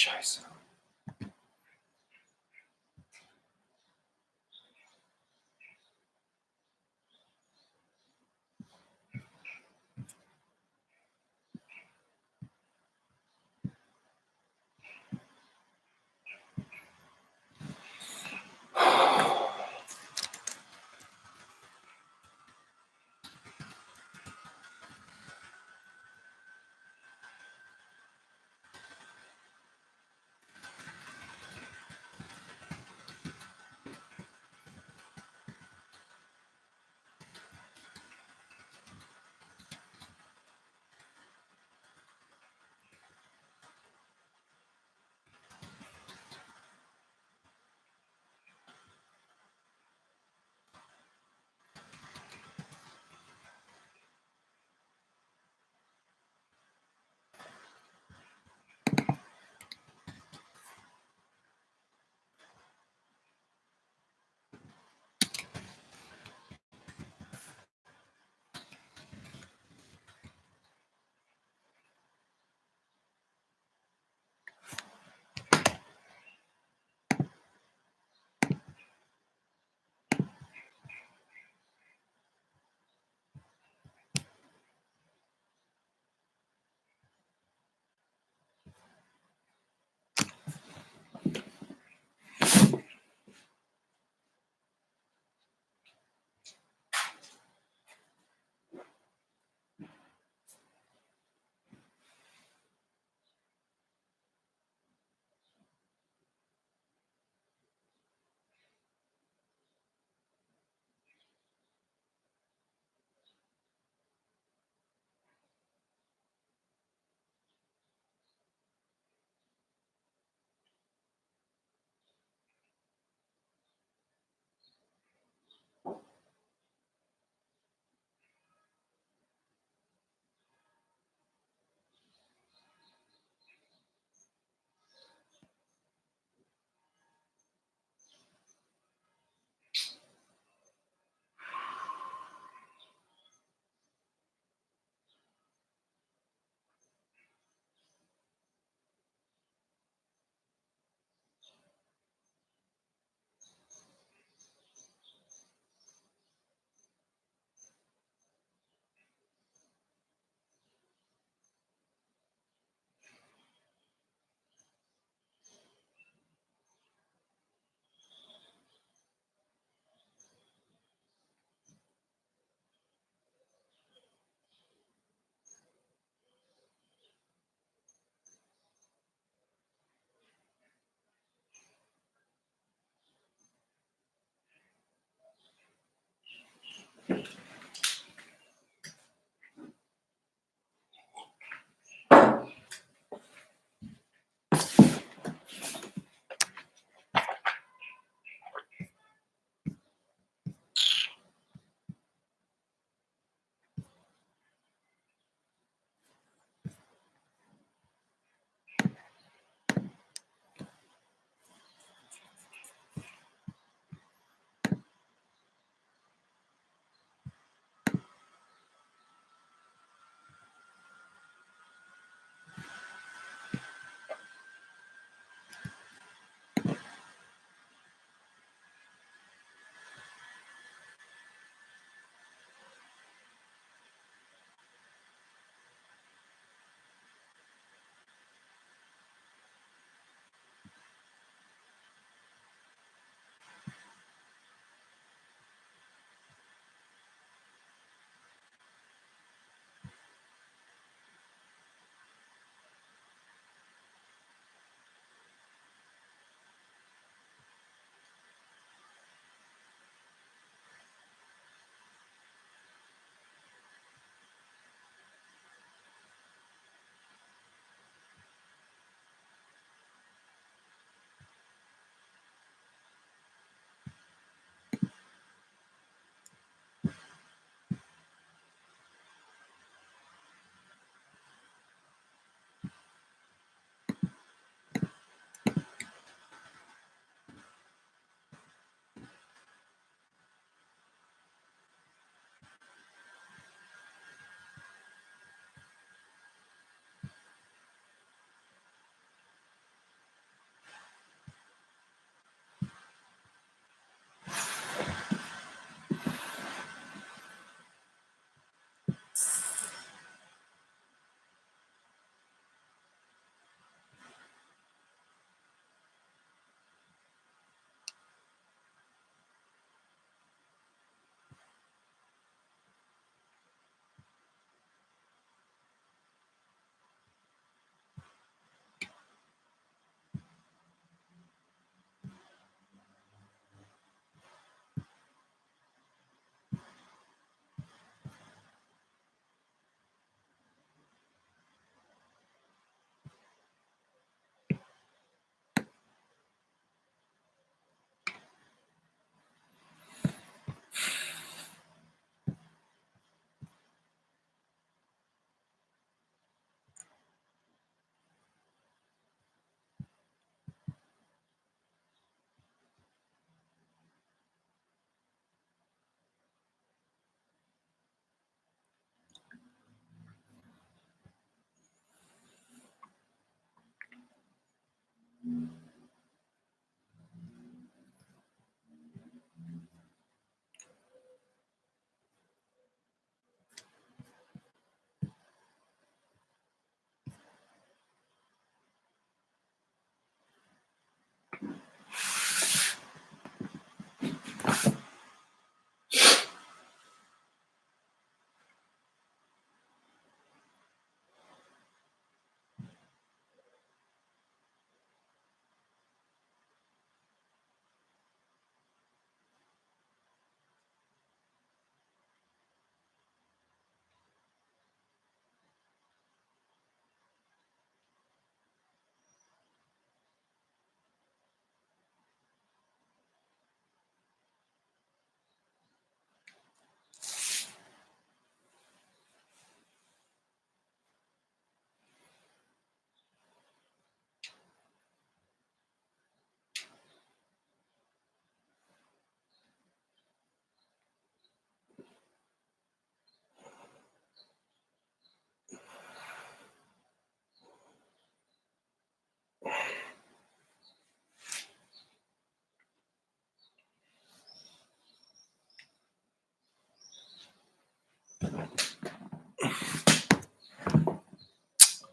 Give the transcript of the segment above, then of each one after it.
Scheiße.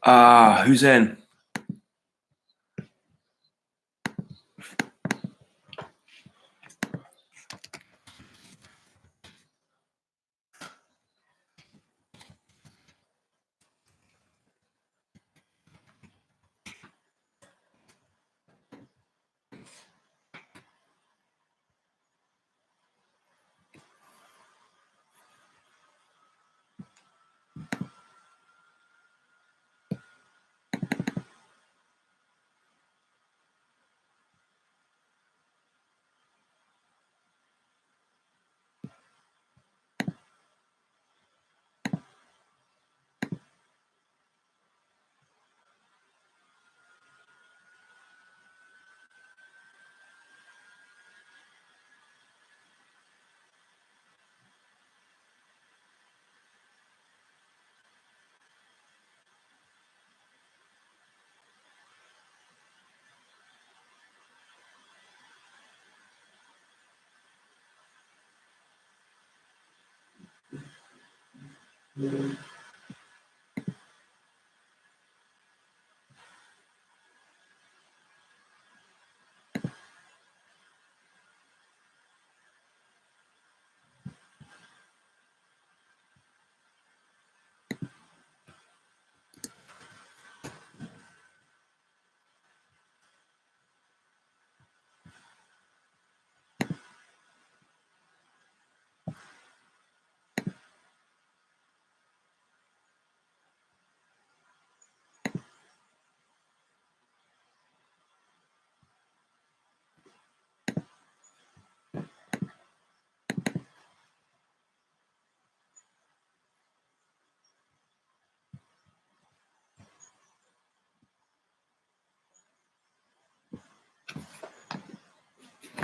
Who's in?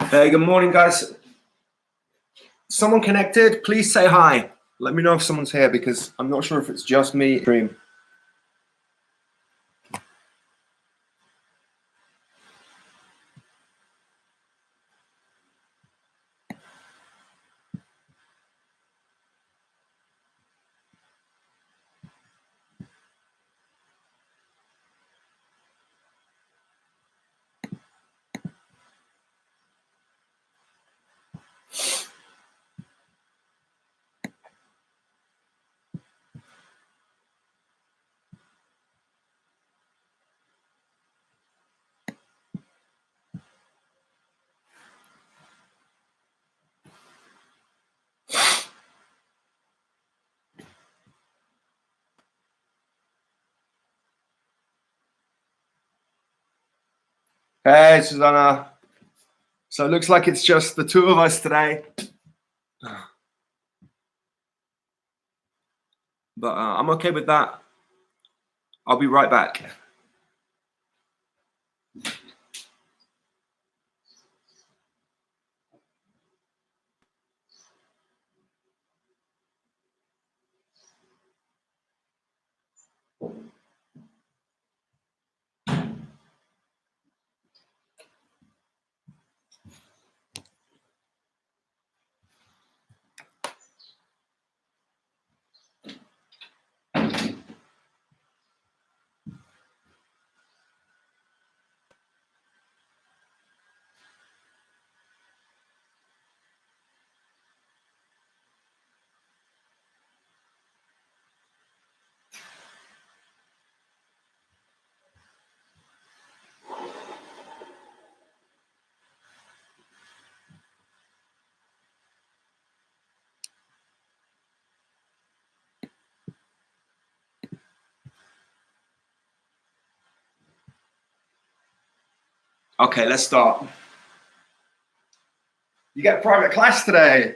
Hey, good morning, guys. Someone connected, please say hi. Let me know if someone's here because I'm not sure if it's just me. Dream. Hey, Susanna. So it looks like it's just the two of us today. But I'm okay with that. I'll be right back. Okay, let's start. You get private class today.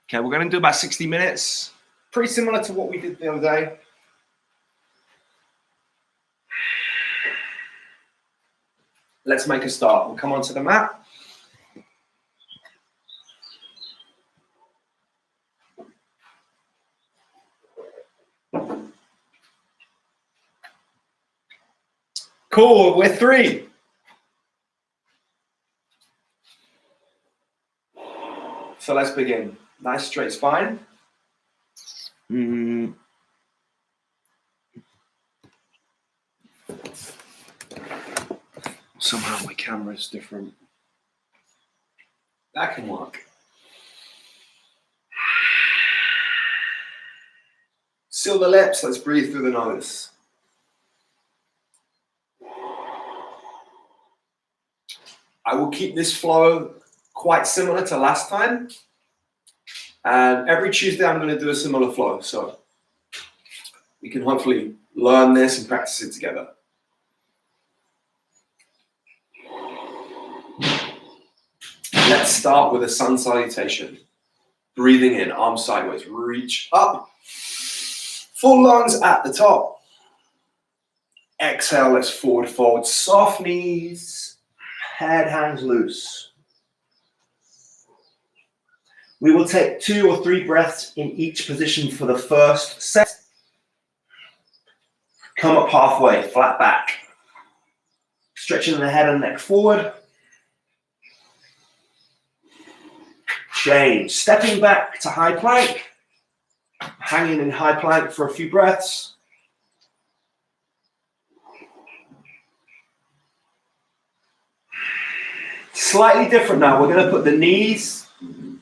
Okay, we're going to do about 60 minutes. Pretty similar to what we did the other day. Let's make a start. We'll come onto the mat. Cool, we're three. So let's begin. Nice straight spine. Somehow my camera is different. That can work. Seal the lips. Let's breathe through the nose. I will keep this flow quite similar to last time. And every Tuesday I'm going to do a similar flow. So we can hopefully learn this and practice it together. Let's start with a sun salutation. Breathing in, arms sideways, reach up. Full lungs at the top. Exhale, let's forward fold. Soft knees, head hangs loose. We will take 2 or 3 breaths in each position for the first set. Come up halfway, flat back. Stretching the head and neck forward. Change. Stepping back to high plank. Hanging in high plank for a few breaths. Slightly different now. We're going to put the knees,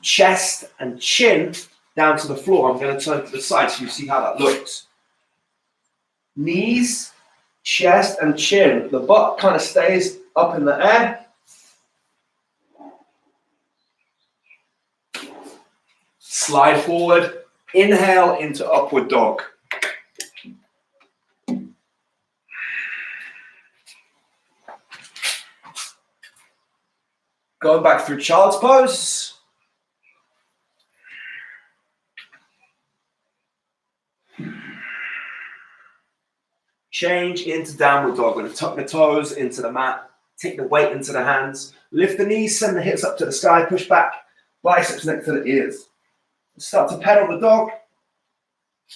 chest, and chin down to the floor. I'm going to turn to the side so you see how that looks. Knees, chest, and chin. The butt kind of stays up in the air. Slide forward. Inhale into upward dog. Going back through child's pose. Change into downward dog. We're going to tuck the toes into the mat. Take the weight into the hands. Lift the knees, send the hips up to the sky. Push back. Biceps next to the ears. Start to pedal the dog.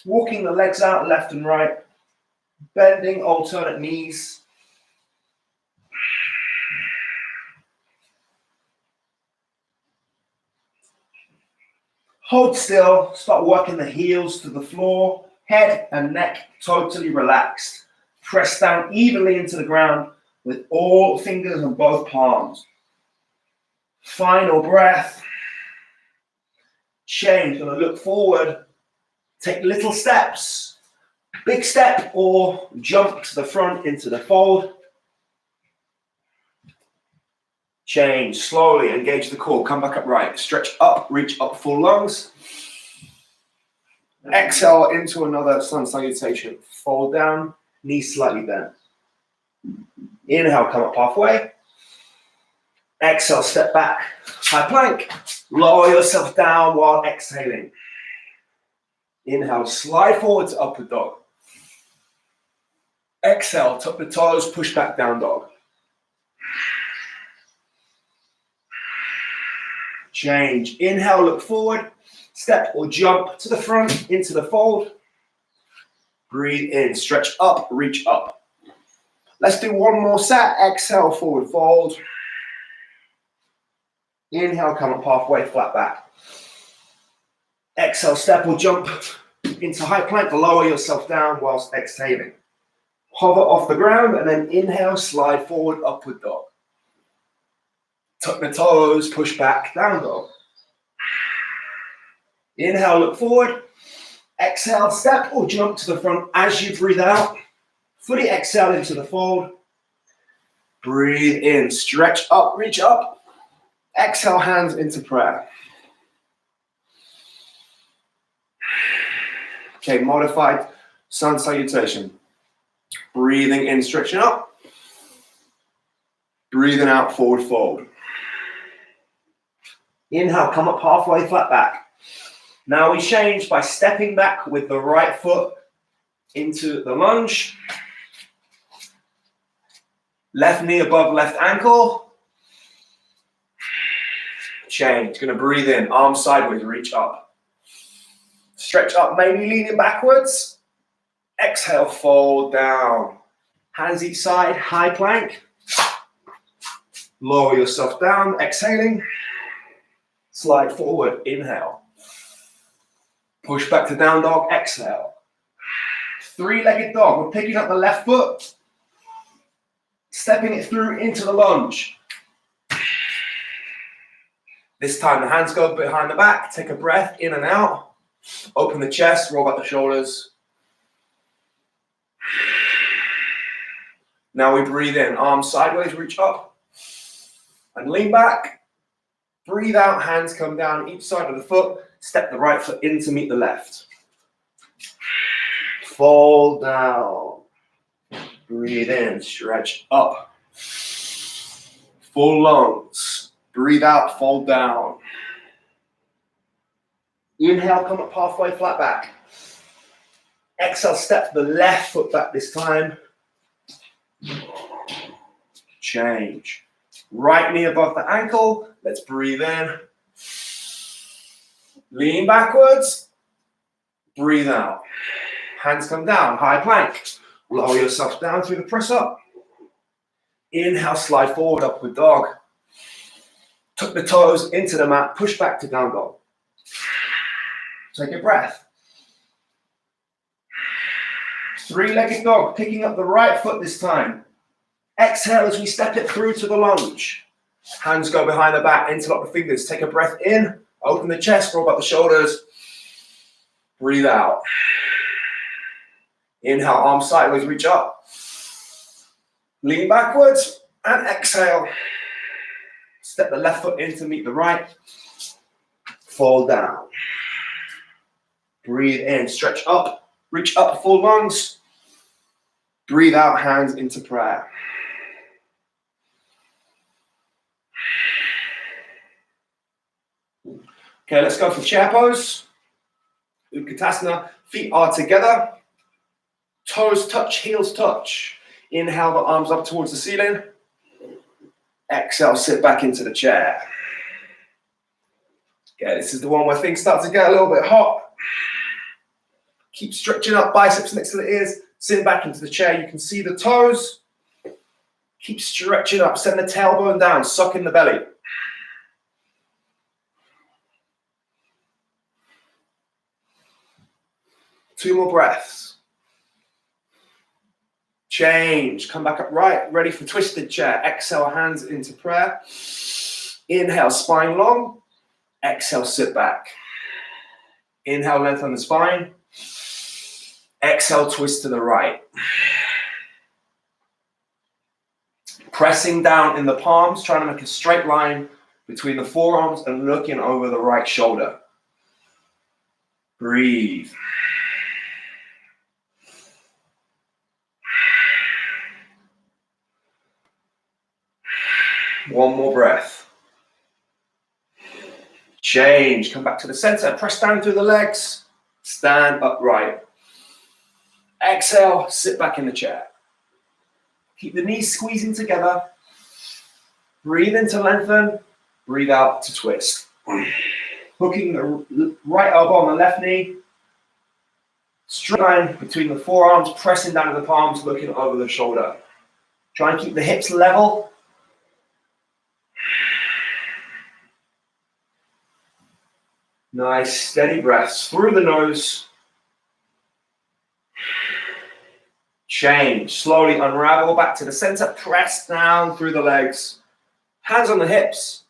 Walking the legs out left and right. Bending alternate knees. Hold still. Start working the heels to the floor. Head and neck totally relaxed. Press down evenly into the ground with all fingers on both palms. Final breath. Change. Going to look forward. Take little steps. Big step or jump to the front into the fold. Change. Slowly engage the core. Come back upright. Stretch up. Reach up full lungs. Exhale into another sun salutation. Fold down. Knees slightly bent. Inhale. Come up halfway. Exhale. Step back. High plank. Lower yourself down while exhaling. Inhale, slide forward to upward dog. Exhale, tuck the toes, push back down dog. Change. Inhale, look forward. Step or jump to the front into the fold. Breathe in, stretch up, reach up. Let's do one more set. Exhale, forward fold. Inhale, come up halfway, flat back. Exhale, step or jump into high plank, lower yourself down whilst exhaling. Hover off the ground and then inhale, slide forward, upward dog. Tuck the toes, push back, down dog. Inhale, look forward. Exhale, step or jump to the front as you breathe out. Fully exhale into the fold. Breathe in, stretch up, reach up. Exhale, hands into prayer. Okay, modified sun salutation. Breathing in, stretching up. Breathing out, forward fold. Inhale, come up halfway, flat back. Now we change by stepping back with the right foot into the lunge. Left knee above left ankle. Change, gonna breathe in, arms sideways, reach up. Stretch up, maybe leaning backwards. Exhale, fold down. Hands each side, high plank. Lower yourself down, exhaling. Slide forward, inhale. Push back to down dog, exhale. Three-legged dog, we're picking up the left foot, stepping it through into the lunge. This time the hands go behind the back, take a breath in and out, open the chest, roll back the shoulders. Now we breathe in, arms sideways, reach up, and lean back. Breathe out, hands come down each side of the foot, step the right foot in to meet the left. Fall down. Breathe in, stretch up. Full lungs. Breathe out, fall down. Inhale, come up halfway, flat back. Exhale, step the left foot back this time. Change. Right knee above the ankle. Let's breathe in. Lean backwards. Breathe out. Hands come down, high plank. Lower yourself down through the press up. Inhale, slide forward, upward dog. Tuck the toes into the mat, push back to down dog. Take a breath. Three-legged dog, picking up the right foot this time. Exhale as we step it through to the lunge. Hands go behind the back, interlock the fingers. Take a breath in, open the chest, roll back the shoulders. Breathe out. Inhale, arms sideways, reach up. Lean backwards and exhale. Step the left foot in to meet the right. Fall down. Breathe in, stretch up, reach up, full lungs. Breathe out, hands into prayer. Okay, let's go for chair pose. Utkatasana, feet are together. Toes touch, heels touch. Inhale the arms up towards the ceiling. Exhale, sit back into the chair. Okay, this is the one where things start to get a little bit hot. Keep stretching up, biceps next to the ears. Sit back into the chair. You can see the toes. Keep stretching up. Send the tailbone down. Suck in the belly. Two more breaths. Change. Come back upright. Ready for twisted chair. Exhale, hands into prayer. Inhale, spine long. Exhale, sit back. Inhale, lengthen the spine. Exhale, twist to the right. Pressing down in the palms, trying to make a straight line between the forearms and looking over the right shoulder. Breathe. One more breath. Change. Come back to the center. Press down through the legs. Stand upright. Exhale. Sit back in the chair. Keep the knees squeezing together. Breathe in to lengthen. Breathe out to twist. Hooking the right elbow on the left knee. Straight line between the forearms. Pressing down to the palms. Looking over the shoulder. Try and keep the hips level. Nice, steady breaths through the nose. Change. Slowly unravel back to the center. Press down through the legs. Hands on the hips.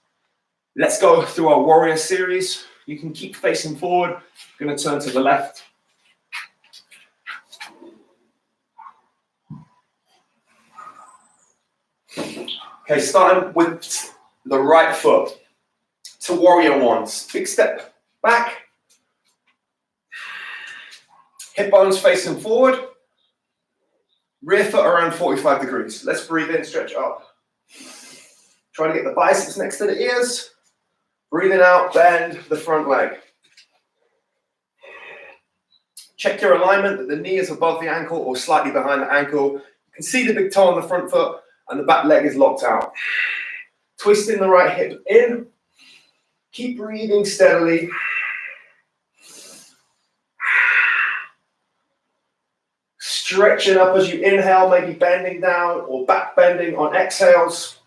Let's go through our warrior series. You can keep facing forward. I'm going to turn to the left. Okay, starting with the right foot to warrior ones. Big step back. Hip bones facing forward. Rear foot around 45 degrees. Let's breathe in, stretch up. Try to get the biceps next to the ears. Breathing out, bend the front leg. Check your alignment that the knee is above the ankle or slightly behind the ankle. You can see the big toe on the front foot and the back leg is locked out. Twisting the right hip in. Keep breathing steadily. Stretching up as you inhale, maybe bending down or back bending on exhales.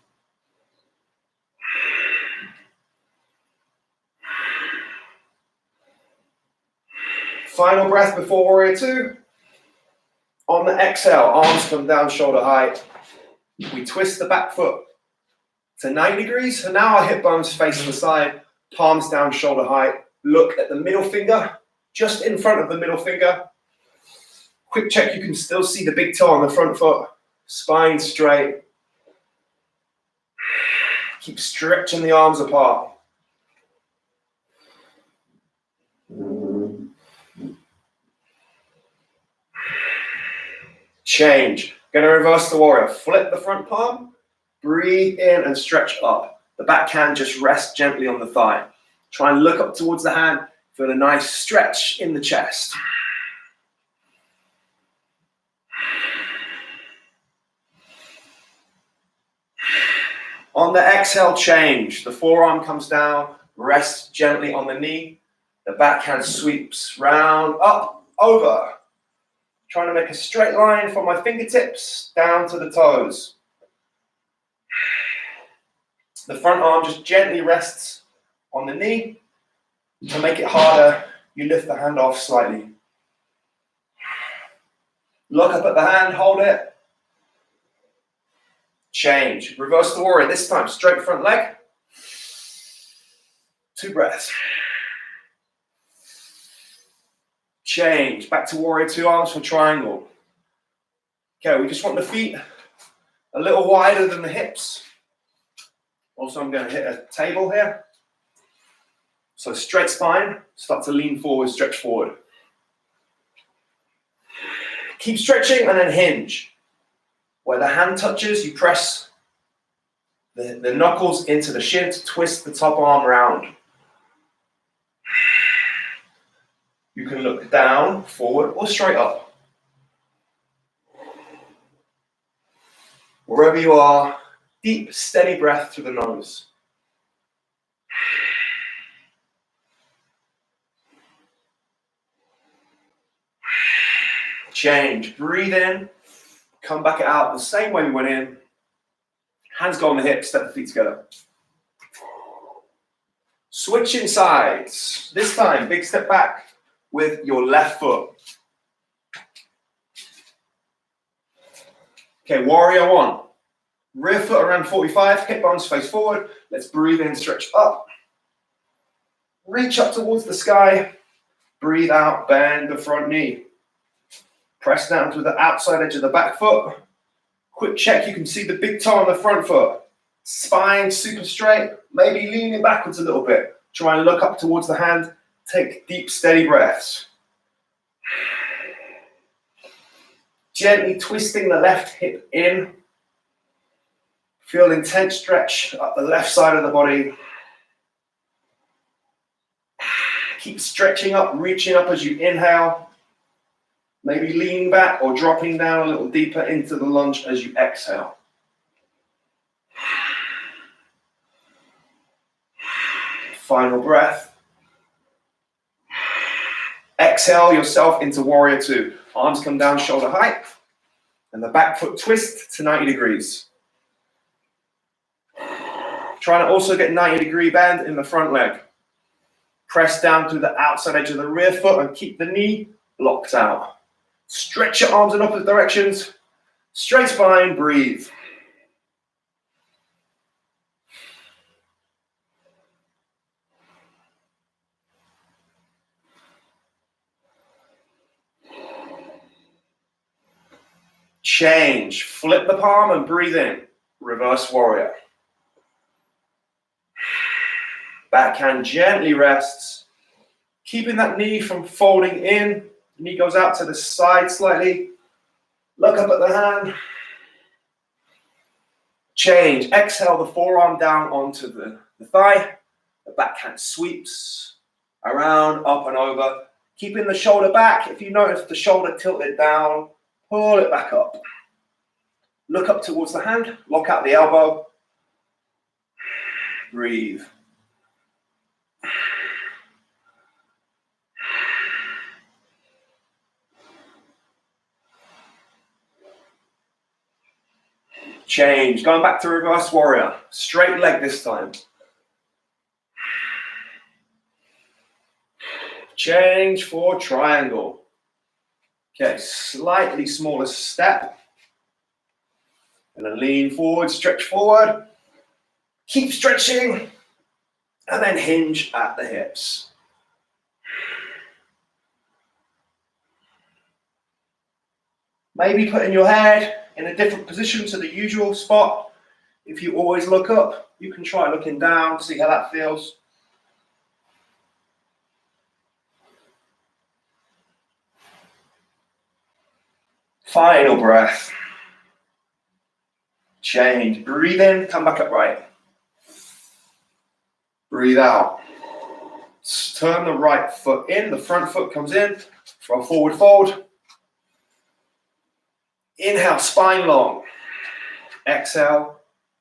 Final breath before warrior two. On the exhale, arms come down shoulder height. We twist the back foot to 90 degrees. And now our hip bones face the side, palms down shoulder height. Look at the middle finger, just in front of the middle finger. Quick check, you can still see the big toe on the front foot. Spine straight. Keep stretching the arms apart. Change. Going to reverse the warrior. Flip the front palm. Breathe in and stretch up. The back hand just rests gently on the thigh. Try and look up towards the hand. Feel a nice stretch in the chest. On the exhale, change. The forearm comes down. Rest gently on the knee. The back hand sweeps round, up, over. Trying to make a straight line from my fingertips down to the toes. The front arm just gently rests on the knee. To make it harder, you lift the hand off slightly. Look up at the hand, hold it. Change. Reverse the warrior. This time, straight front leg. 2 breaths. Change. Back to warrior two, arms for triangle. Okay, we just want the feet a little wider than the hips. Also, I'm going to hit a table here. So straight spine, start to lean forward, stretch forward. Keep stretching and then hinge. Where the hand touches, you press the knuckles into the shin to twist the top arm around. You can look down, forward, or straight up. Wherever you are, deep, steady breath through the nose. Change. Breathe in. Come back out the same way we went in. Hands go on the hips, step the feet together. Switching sides. This time, big step back with your left foot. Okay, warrior one. Rear foot around 45, hip bones face forward. Let's breathe in, stretch up. Reach up towards the sky. Breathe out, bend the front knee. Press down to the outside edge of the back foot. Quick check, you can see the big toe on the front foot. Spine super straight, maybe leaning backwards a little bit. Try and look up towards the hand. Take deep, steady breaths. Gently twisting the left hip in. Feel intense stretch up the left side of the body. Keep stretching up, reaching up as you inhale. Maybe leaning back or dropping down a little deeper into the lunge as you exhale. Final breath. Exhale yourself into warrior two. Arms come down shoulder height. And the back foot twist to 90 degrees. Trying to also get 90-degree bend in the front leg. Press down to the outside edge of the rear foot and keep the knee locked out. Stretch your arms in opposite directions. Straight spine, breathe. Change. Flip the palm and breathe in. Reverse warrior. Backhand gently rests. Keeping that knee from folding in. Knee goes out to the side slightly. Look up at the hand. Change. Exhale the forearm down onto the thigh. The backhand sweeps around, up and over. Keeping the shoulder back. If you notice the shoulder tilted down, pull it back up. Look up towards the hand. Lock out the elbow. Breathe. Change. Going back to reverse warrior. Straight leg this time. Change for triangle. Okay, slightly smaller step. And then lean forward, stretch forward. Keep stretching. And then hinge at the hips. Maybe putting your head in a different position to the usual spot. If you always look up, you can try looking down, see how that feels. Final breath. Change. Breathe in, come back upright. Breathe out. Turn the right foot in, the front foot comes in. Throw forward fold. Inhale, spine long. Exhale,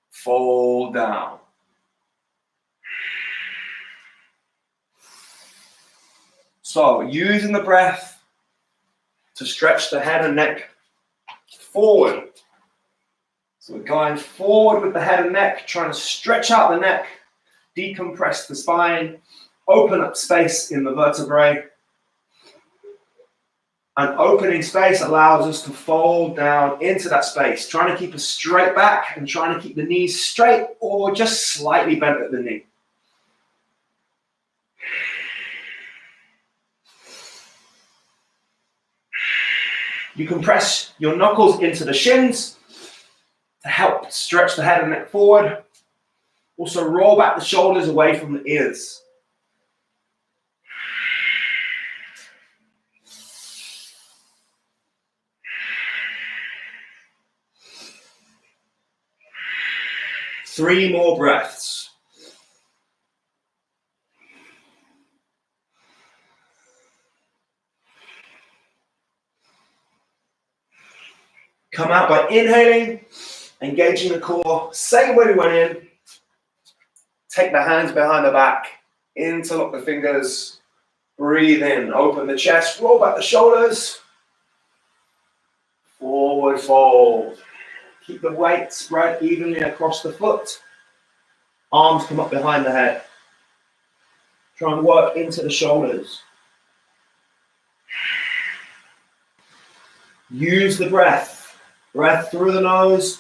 fold down. So, using the breath to stretch the head and neck forward. So we're going forward with the head and neck, trying to stretch out the neck, decompress the spine, open up space in the vertebrae. And opening space allows us to fold down into that space, trying to keep a straight back and trying to keep the knees straight or just slightly bent at the knee. You can press your knuckles into the shins to help stretch the head and neck forward. Also roll back the shoulders away from the ears. Three more breaths. Come out by inhaling, engaging the core, same way we went in. Take the hands behind the back, interlock the fingers, breathe in, open the chest, roll back the shoulders, forward fold. Keep the weight spread evenly across the foot. Arms come up behind the head. Try and work into the shoulders. Use the breath. Breath through the nose,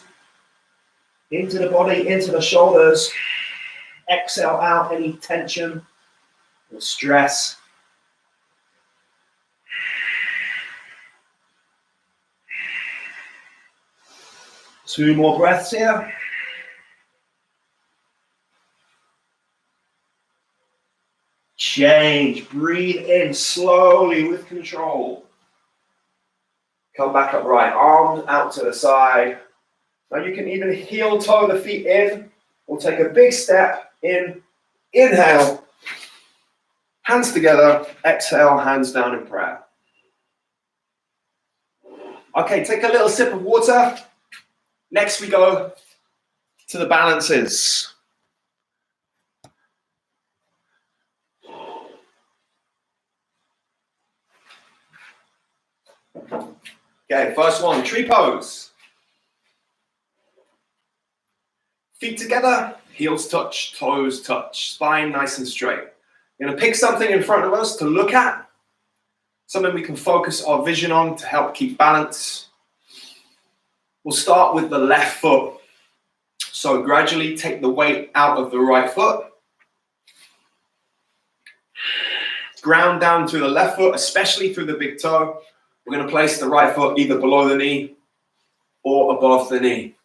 into the body, into the shoulders. Exhale out any tension or stress. Two more breaths here. Change. Breathe in slowly with control. Come back upright, arms out to the side. Now you can even heel toe the feet in or take a big step in. Inhale, hands together, exhale, hands down in prayer. Okay, take a little sip of water. Next we go to the balances. Okay, first one, tree pose. Feet together, heels touch, toes touch, spine nice and straight. We're going to pick something in front of us to look at, something we can focus our vision on to help keep balance. We'll start with the left foot. So gradually take the weight out of the right foot. Ground down to the left foot, especially through the big toe. We're going to place the right foot either below the knee or above the knee.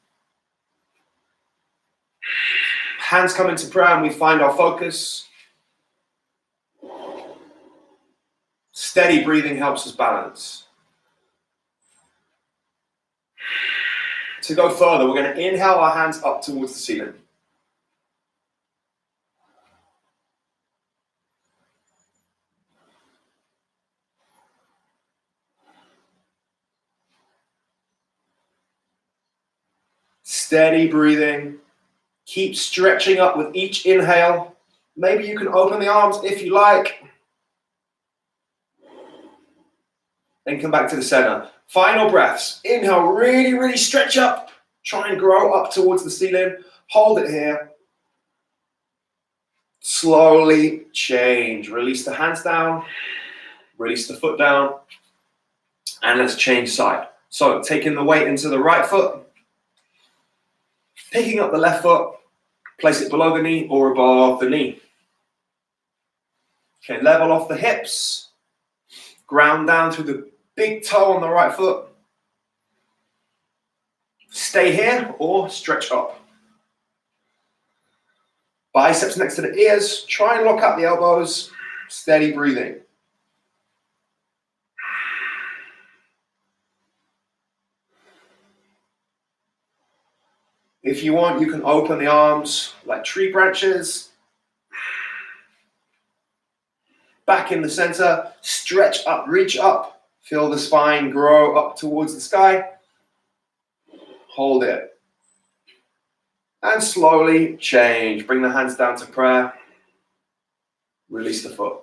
Hands come into prayer and we find our focus. Steady breathing helps us balance. To go further, we're going to inhale our hands up towards the ceiling. Steady breathing. Keep stretching up with each inhale. Maybe you can open the arms if you like. Then come back to the center. Final breaths. Inhale, really, really stretch up. Try and grow up towards the ceiling. Hold it here. Slowly change. Release the hands down. Release the foot down. And let's change side. So taking the weight into the right foot. Picking up the left foot. Place it below the knee or above the knee. Okay, level off the hips. Ground down through the big toe on the right foot. Stay here or stretch up. Biceps next to the ears. Try and lock out the elbows. Steady breathing. If you want, you can open the arms like tree branches. Back in the center, stretch up, reach up. Feel the spine grow up towards the sky. Hold it. And slowly change. Bring the hands down to prayer. Release the foot.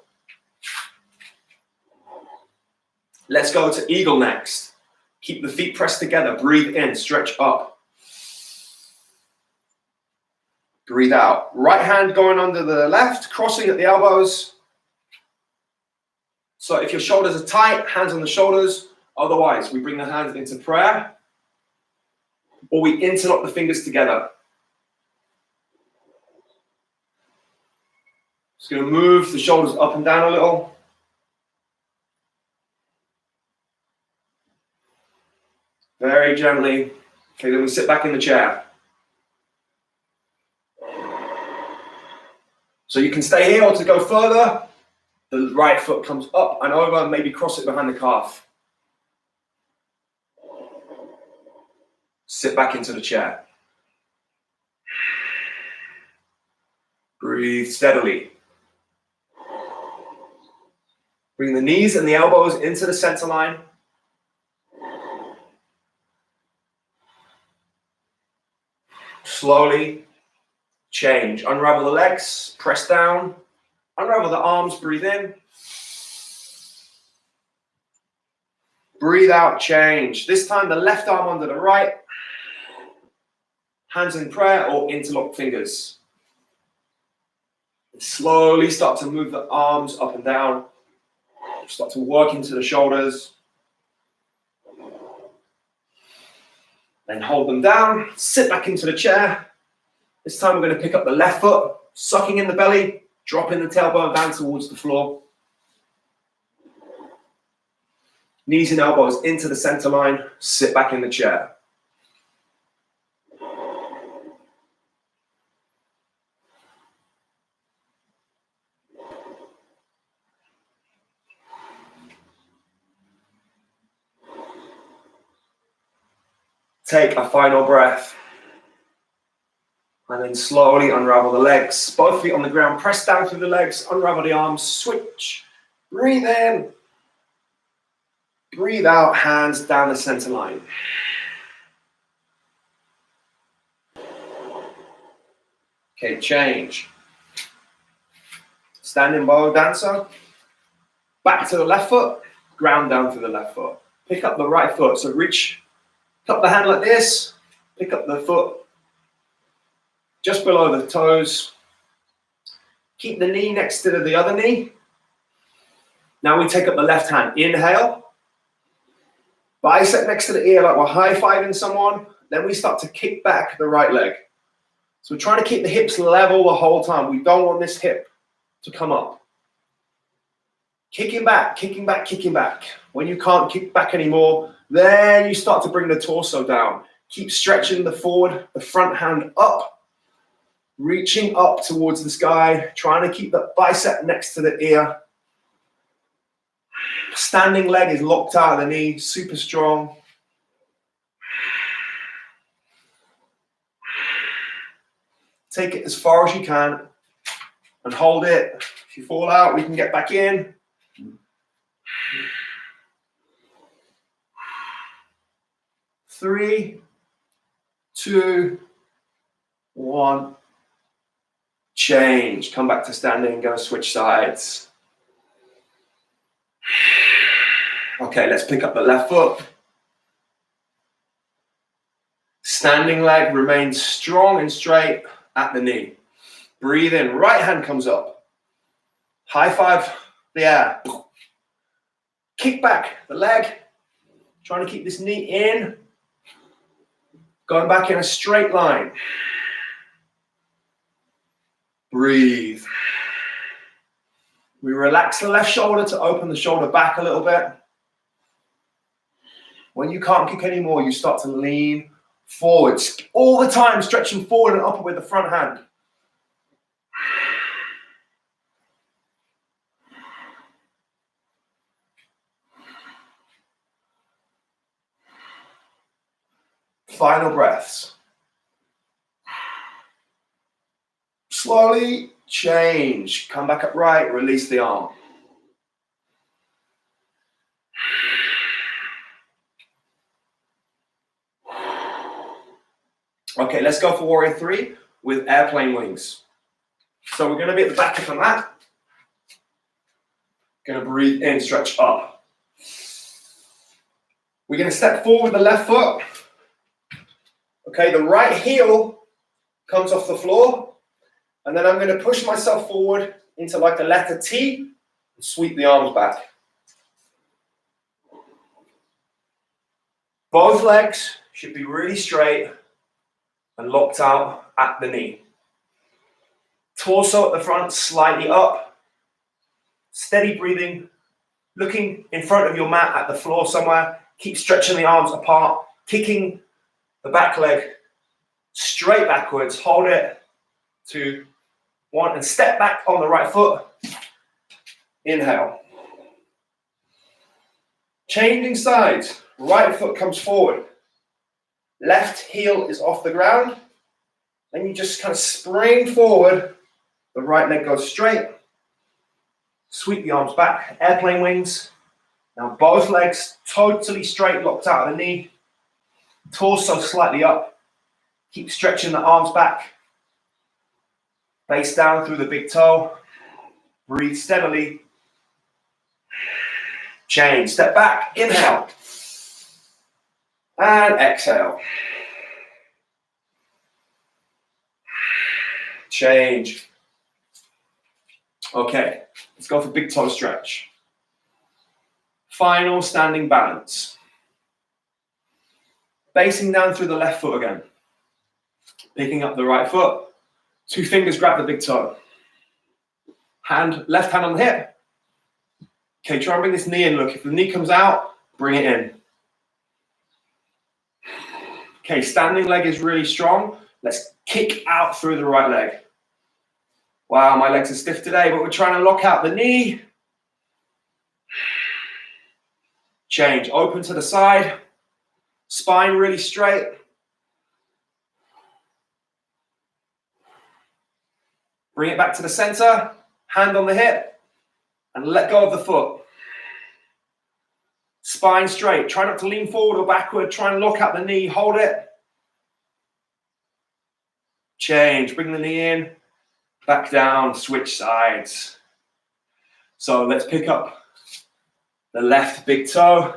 Let's go to eagle next. Keep the feet pressed together. Breathe in, stretch up. Breathe out. Right hand going under the left, crossing at the elbows. So if your shoulders are tight, hands on the shoulders. Otherwise, we bring the hands into prayer or we interlock the fingers together. Just going to move the shoulders up and down a little. Very gently. Okay, then we sit back in the chair. So you can stay here or to go further. The right foot comes up and over, maybe cross it behind the calf. Sit back into the chair. Breathe steadily. Bring the knees and the elbows into the center line. Slowly change. Unravel the legs, press down. Unravel the arms, breathe in. Breathe out, change. This time the left arm under the right. Hands in prayer or interlock fingers. Slowly start to move the arms up and down. Start to work into the shoulders. Then hold them down. Sit back into the chair. This time we're going to pick up the left foot, sucking in the belly, dropping the tailbone down towards the floor. Knees and elbows into the center line. Sit back in the chair. Take a final breath. And then slowly unravel the legs. Both feet on the ground. Press down through the legs. Unravel the arms. Switch. Breathe in. Breathe out. Hands down the center line. Okay, change. Standing bow dancer. Back to the left foot. Ground down through the left foot. Pick up the right foot. So reach. Pick up the hand like this. Pick up the foot just below the toes. Keep the knee next to the other knee. Now we take up the left hand. Inhale. Bicep next to the ear like we're high-fiving someone. Then we start to kick back the right leg. So we're trying to keep the hips level the whole time. We don't want this hip to come up. Kicking back, kicking back, kicking back. When you can't kick back anymore, then you start to bring the torso down. Keep stretching the forward, the front hand up. Reaching up towards the sky, trying to keep the bicep next to the ear. Standing leg is locked out of the knee, super strong. Take it as far as you can and hold it. If you fall out, we can get back in. Three, two, one. Change. Come back to standing. Go switch sides. Okay, let's pick up the left foot. Standing leg remains strong and straight at the knee. Breathe in. Right hand comes up. High five the air. kick back the leg, trying to keep this knee in, going back in a straight line. Breathe. We relax the left shoulder to open the shoulder back a little bit. When you can't kick anymore, you start to lean forwards. All the time, stretching forward and upward with the front hand. Final breaths. Slowly change. Come back upright, release the arm. Okay, let's go for warrior 3 with airplane wings. So we're going to be at the back of the mat. Going to breathe in, stretch up. We're going to step forward with the left foot. Okay, the right heel comes off the floor. And then I'm going to push myself forward into like a letter T and sweep the arms back. Both legs should be really straight and locked out at the knee. Torso at the front, slightly up. Steady breathing. Looking in front of your mat at the floor somewhere. Keep stretching the arms apart. Kicking the back leg straight backwards. Hold it. 2, 1. And step back on the right foot. Inhale. Changing sides. Right foot comes forward. Left heel is off the ground. Then you just kind of spring forward. The right leg goes straight. Sweep the arms back. Airplane wings. Now both legs totally straight, locked out of the knee. Torso slightly up. Keep stretching the arms back. Base down through the big toe. Breathe steadily. Change. Step back. Inhale. And exhale. Change. Okay, let's go for big toe stretch. Final standing balance. Basing down through the left foot again. Picking up the right foot. 2 fingers grab the big toe. Left hand on the hip. Okay, try and bring this knee in. Look, if the knee comes out, bring it in. Okay, standing leg is really strong. Let's kick out through the right leg. Wow, my legs are stiff today, but we're trying to lock out the knee. Change, open to the side. Spine really straight. Bring it back to the center. Hand on the hip. And let go of the foot. Spine straight. Try not to lean forward or backward. Try and lock out the knee. Hold it. Change. Bring the knee in. Back down. Switch sides. So let's pick up the left big toe.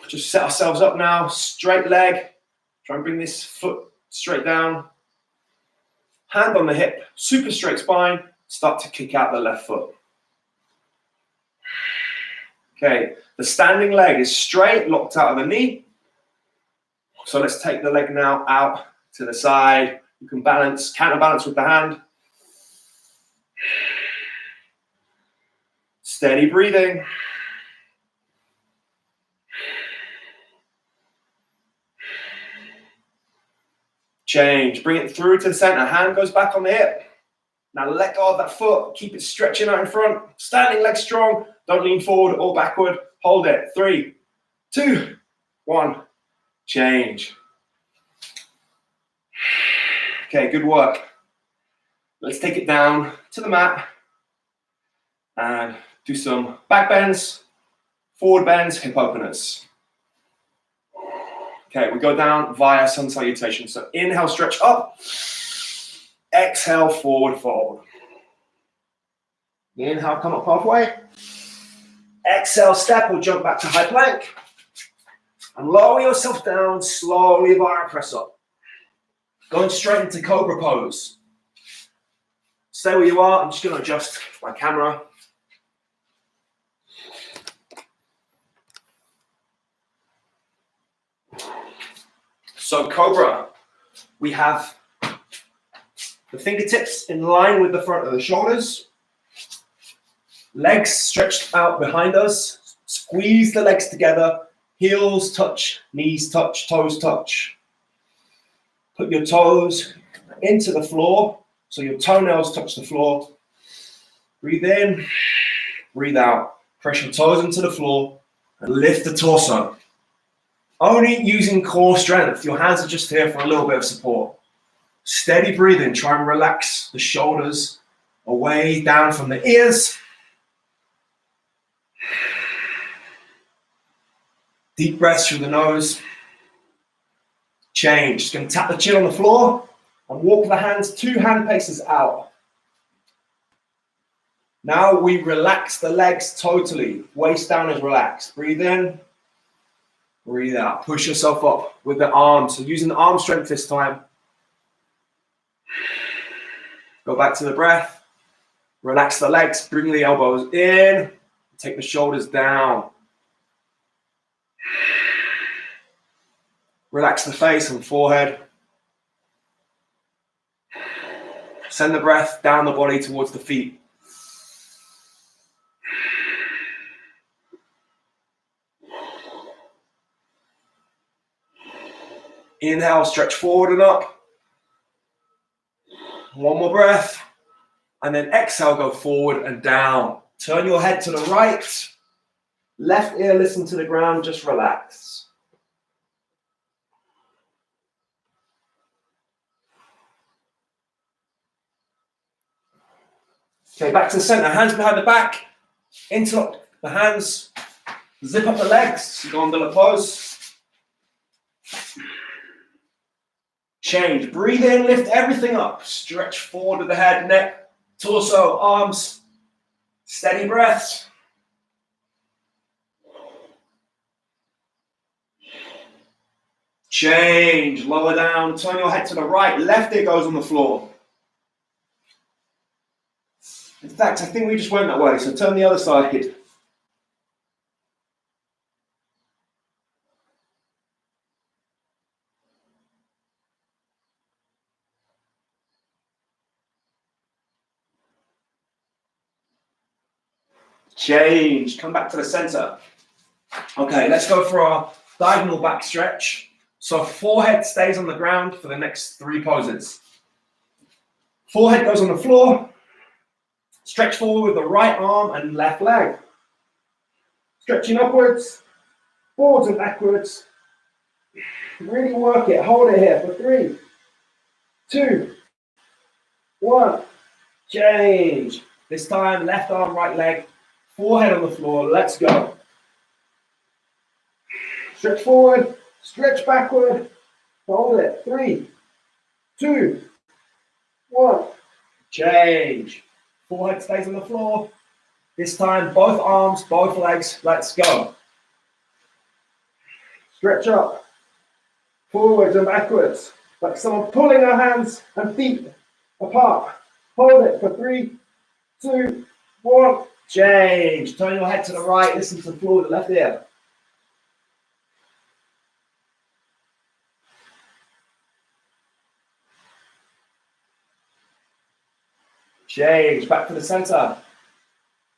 Just set ourselves up now. Straight leg. Try and bring this foot straight down. Hand on the hip. Super straight spine. Start to kick out the left foot. Okay, the standing leg is straight, locked out of the knee. So let's take the leg now out to the side. You can balance, counterbalance with the hand. Steady breathing. Change, bring it through to the center. Hand goes back on the hip. Now let go of that foot. Keep it stretching out in front. Standing leg strong. Don't lean forward or backward. Hold it. 3, 2, 1. Change. Okay, good work. Let's take it down to the mat and do some back bends, forward bends, hip openers. Okay, we go down via sun salutation. So inhale, stretch up. Exhale, forward fold. Inhale, come up halfway. Exhale, step or jump back to high plank. And lower yourself down slowly via press up. Going straight into cobra pose. Stay where you are. I'm just going to adjust my camera. So Cobra, we have the fingertips in line with the front of the shoulders. Legs stretched out behind us. Squeeze the legs together. Heels touch, knees touch, toes touch. Put your toes into the floor, so your toenails touch the floor. Breathe in, breathe out. Press your toes into the floor and lift the torso. Only using core strength. Your hands are just here for a little bit of support. Steady breathing. Try and relax the shoulders away down from the ears. Deep breaths through the nose. Change. Just going to tap the chin on the floor and walk the hands 2 hand paces out. Now we relax the legs totally. Waist down is relaxed. Breathe in. Breathe out. Push yourself up with the arms. So using the arm strength this time. Go back to the breath. Relax the legs. Bring the elbows in. Take the shoulders down. Relax the face and forehead. Send the breath down the body towards the feet. Inhale, stretch forward and up. One more breath. And then exhale, go forward and down. Turn your head to the right. Left ear, listen to the ground, just relax. Okay, back to the center. Hands behind the back. Interlock the hands. Zip up the legs. Gondola pose. Change. Breathe in, lift everything up. Stretch forward with the head, neck, torso, arms. Steady breaths. Change. Lower down. Turn your head to the right. Left ear goes on the floor. In fact, I think we just went that way, so turn the other side. Change. Come back to the center. Okay, let's go for our diagonal back stretch. So forehead stays on the ground for the next 3 poses. Forehead goes on the floor. Stretch forward with the right arm and left leg. Stretching upwards, forwards and backwards. Really work it. Hold it here for 3, 2, 1. Change. This time, left arm, right leg. Forehead on the floor. Let's go. Stretch forward, stretch backward. Hold it. 3, 2, 1. Change. Forehead stays on the floor. This time, both arms, both legs. Let's go. Stretch up. Forwards and backwards. Like someone pulling our hands and feet apart. Hold it for 3, 2, 1. Change. Turn your head to the right. Listen to the floor with the left ear. Change. Back to the center.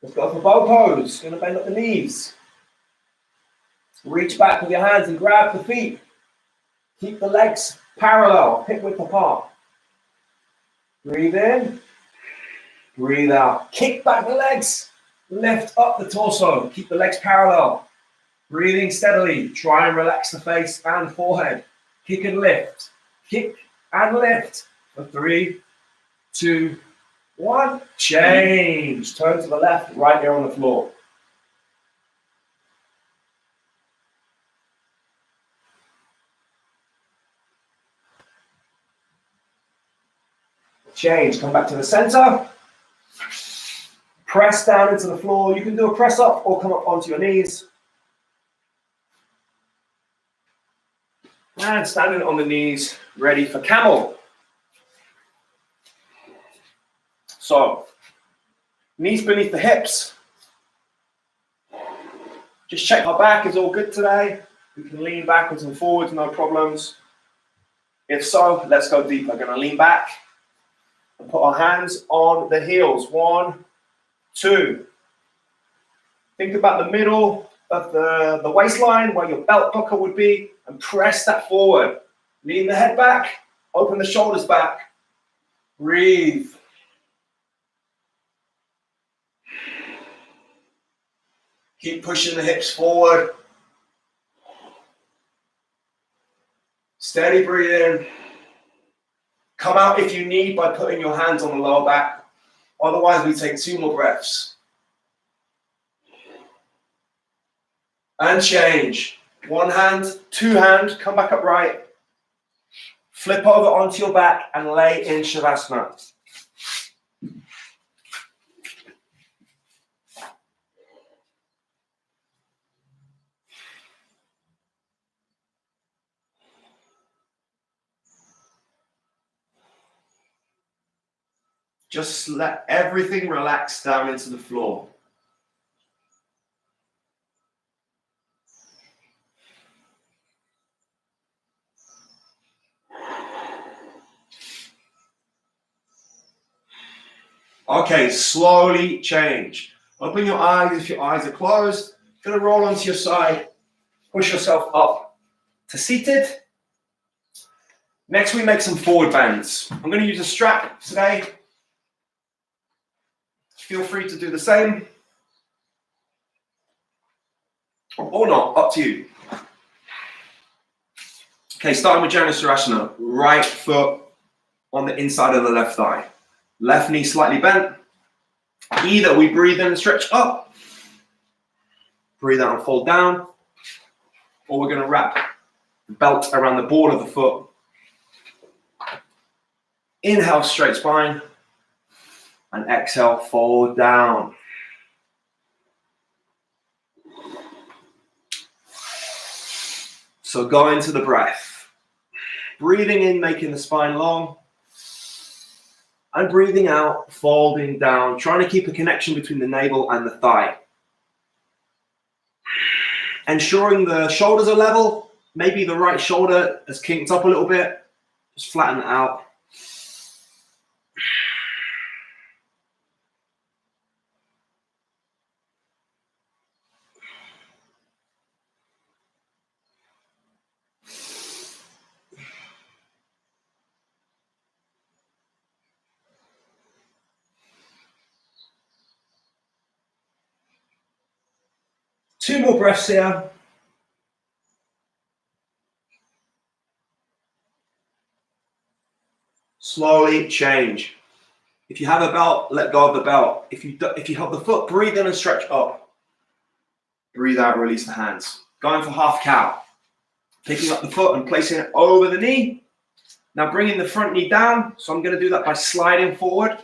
Let's go for bow pose. Going to bend up the knees. Reach back with your hands and grab the feet. Keep the legs parallel, hip width apart. Breathe in. Breathe out. Kick back the legs. Lift up the torso. Keep the legs parallel. Breathing steadily. Try and relax the face and forehead. Kick and lift. Kick and lift. For 3, 2, 1. Change. Turn to the left. Right here on the floor. Change. Come back to the center. Press down into the floor. You can do a press up or come up onto your knees. And standing on the knees, ready for camel. So, knees beneath the hips. Just check our back is all good today. We can lean backwards and forwards, no problems. If so, let's go deeper. Going to lean back and put our hands on the heels. 1, 2. Think about the middle of the waistline where your belt buckle would be and press that forward. Lean the head back, open the shoulders back. Breathe. Keep pushing the hips forward. Steady breathing. Come out if you need by putting your hands on the lower back. Otherwise, we take 2 more breaths. And change. 1 hand, 2 hand, come back upright. Flip over onto your back and lay in Shavasana. Just let everything relax down into the floor. Okay, slowly change. Open your eyes if your eyes are closed. Gonna roll onto your side. Push yourself up to seated. Next, we make some forward bends. I'm gonna use a strap today. Feel free to do the same. Or not, up to you. Okay, starting with Janusarasana. Right foot on the inside of the left thigh. Left knee slightly bent. Either we breathe in and stretch up, breathe out and fold down, or we're going to wrap the belt around the ball of the foot. Inhale, straight spine, and exhale, fold down. So go into the breath. Breathing in, making the spine long. And breathing out, folding down, trying to keep a connection between the navel and the thigh. Ensuring the shoulders are level. Maybe the right shoulder has kinked up a little bit. Just flatten it out. Two more breaths here. Slowly change. If you have a belt, let go of the belt. If you have the foot, breathe in and stretch up. Breathe out, release the hands. Going for half cow. Picking up the foot and placing it over the knee. Now bringing the front knee down. So I'm going to do that by sliding forward.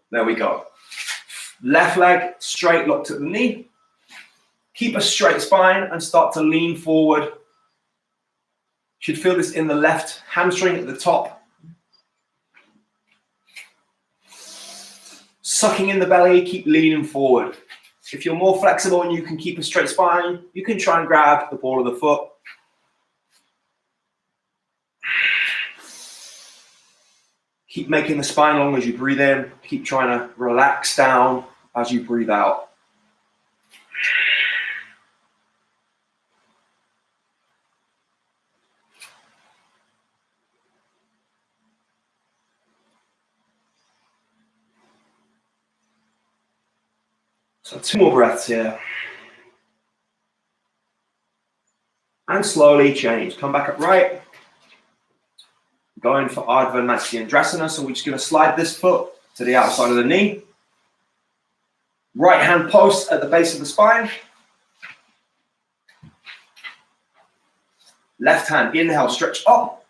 There we go. Left leg straight, locked at the knee. Keep a straight spine and start to lean forward. Should feel this in the left hamstring at the top. Sucking in the belly, keep leaning forward. If you're more flexible and you can keep a straight spine, you can try and grab the ball of the foot. Keep making the spine long as you breathe in. Keep trying to relax down as you breathe out. So 2 more breaths here. And slowly change. Come back upright. Going for Ardha Matsyendrasana. So we're just going to slide this foot to the outside of the knee. Right hand post at the base of the spine. Left hand, inhale, stretch up.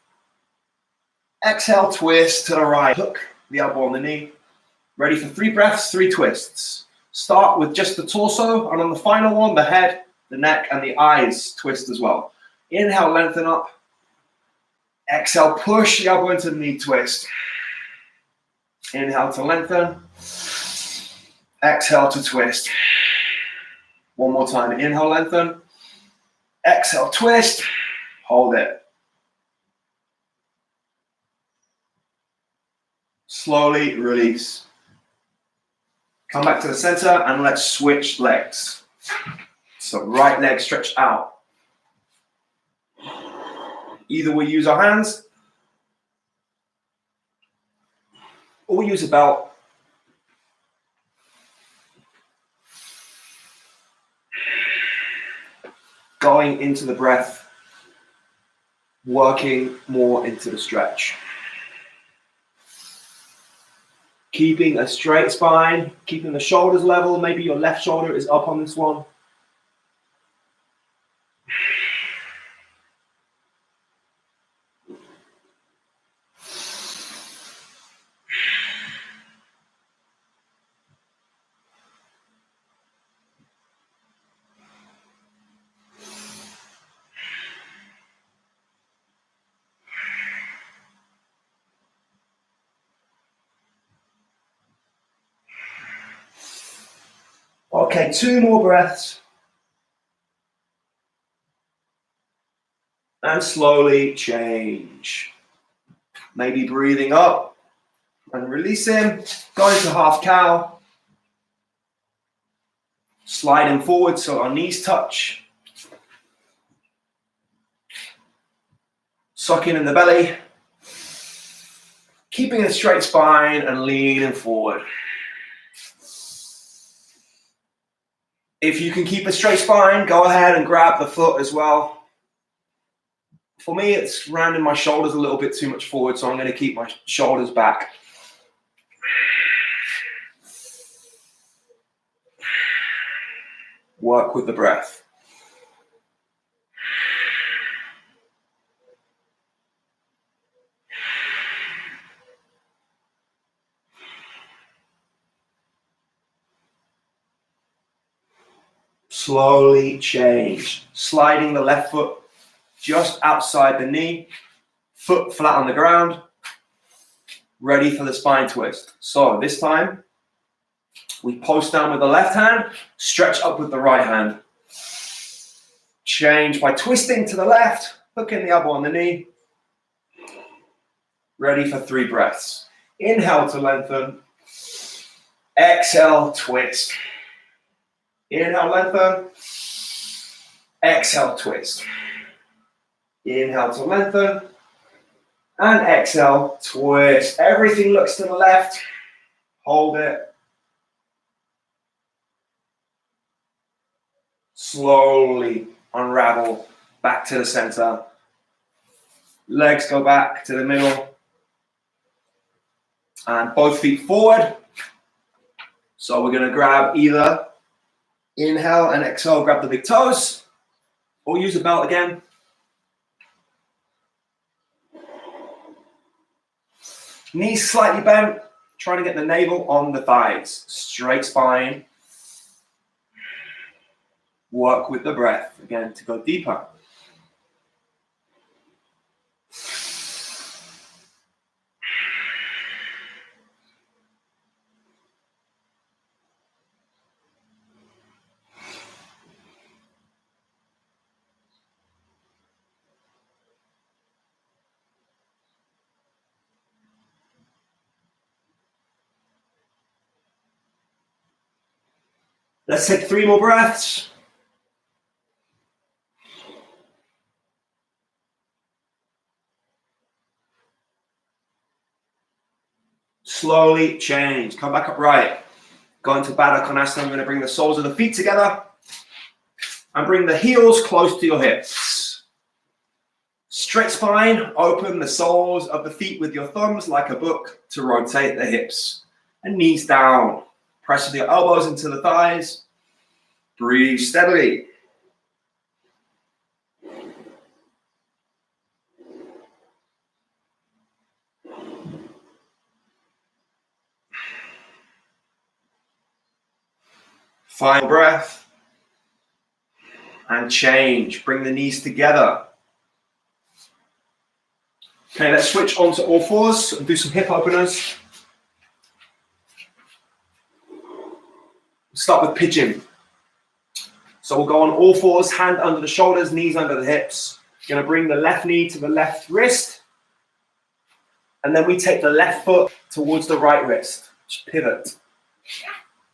Exhale, twist to the right. Hook the elbow on the knee. Ready for 3 breaths, 3 twists. Start with just the torso, and on the final one, the head, the neck, and the eyes twist as well. Inhale, lengthen up. Exhale, push the elbow into the knee twist. Inhale to lengthen. Exhale to twist. One more time. Inhale, lengthen. Exhale, twist. Hold it. Slowly release. Come back to the center and let's switch legs. So right leg stretched out. Either we use our hands or we use a belt. Going into the breath, working more into the stretch. Keeping a straight spine, keeping the shoulders level. Maybe your left shoulder is up on this one. Okay, 2 more breaths. And slowly change. Maybe breathing up and releasing. Going to half cow. Sliding forward so our knees touch. Sucking in the belly. Keeping a straight spine and leaning forward. If you can keep a straight spine, go ahead and grab the foot as well. For me, it's rounding my shoulders a little bit too much forward, so I'm going to keep my shoulders back. Work with the breath. Slowly change. Sliding the left foot just outside the knee. Foot flat on the ground. Ready for the spine twist. So this time, we post down with the left hand, stretch up with the right hand. Change by twisting to the left, hooking the elbow on the knee. Ready for 3 breaths. Inhale to lengthen. Exhale, twist. Inhale, lengthen. Exhale, twist. Inhale to lengthen. And exhale, twist. Everything looks to the left. Hold it. Slowly unravel back to the center. Legs go back to the middle. And both feet forward. So we're going to grab either inhale and exhale, grab the big toes, or use a belt again. Knees slightly bent, trying to get the navel on the thighs. Straight spine. Work with the breath again to go deeper. Let's take 3 more breaths. Slowly change. Come back upright. Go into Baddha Konasana. I'm going to bring the soles of the feet together and bring the heels close to your hips. Straight spine. Open the soles of the feet with your thumbs like a book to rotate the hips. And knees down. Press with your elbows into the thighs. Breathe steadily. Final breath. And change. Bring the knees together. Okay, let's switch onto all fours and do some hip openers. Start with pigeon. So we'll go on all fours, hand under the shoulders, knees under the hips. You're going to bring the left knee to the left wrist. And then we take the left foot towards the right wrist. Just pivot.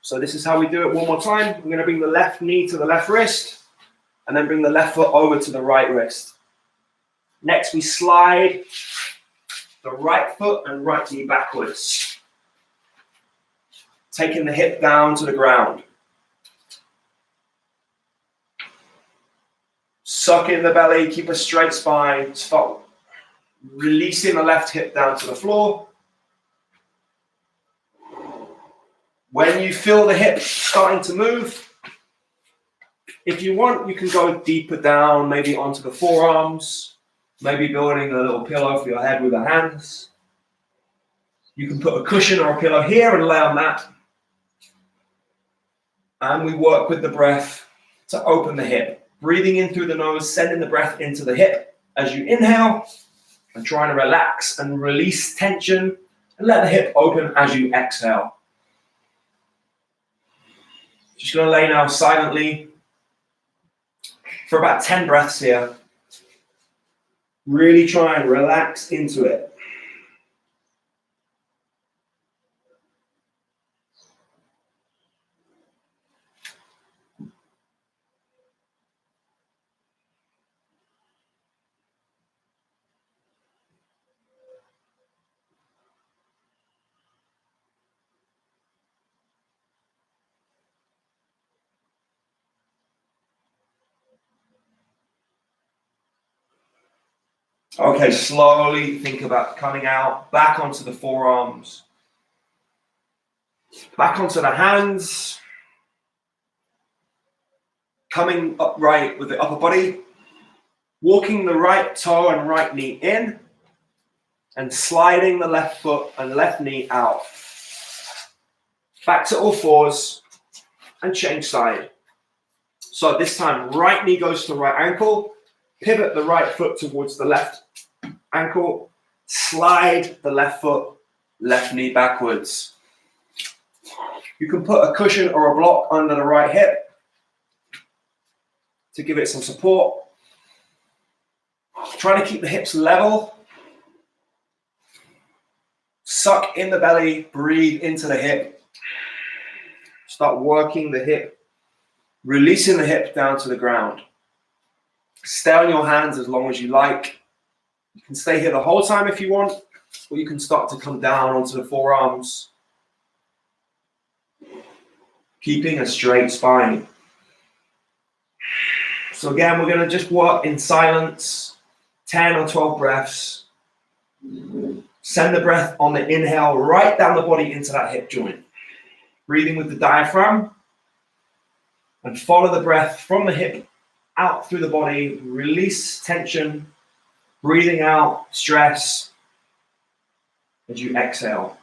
So this is how we do it one more time. We're going to bring the left knee to the left wrist. And then bring the left foot over to the right wrist. Next, we slide the right foot and right knee backwards. Taking the hip down to the ground. Suck in the belly, keep a straight spine. Stop releasing the left hip down to the floor. When you feel the hip starting to move, if you want, you can go deeper down, maybe onto the forearms, maybe building a little pillow for your head with the hands. You can put a cushion or a pillow here and lay on that. And we work with the breath to open the hip. Breathing in through the nose, sending the breath into the hip as you inhale, and trying to relax and release tension and let the hip open as you exhale. Just going to lay now silently for about 10 breaths here. Really try and relax into it. Okay, slowly think about coming out, back onto the forearms, back onto the hands, coming upright with the upper body, walking the right toe and right knee in, and sliding the left foot and left knee out. Back to all fours, and change side. So this time, right knee goes to right ankle, pivot the right foot towards the left ankle, slide the left foot, left knee backwards. You can put a cushion or a block under the right hip to give it some support. Try to keep the hips level. Suck in the belly, breathe into the hip. Start working the hip, releasing the hip down to the ground. Stay on your hands as long as you like. You can stay here the whole time if you want, or you can start to come down onto the forearms. Keeping a straight spine. So again, we're going to just work in silence, 10 or 12 breaths. Send the breath on the inhale right down the body into that hip joint. Breathing with the diaphragm. And follow the breath from the hip out through the body. Release tension. Breathing out stress as you exhale.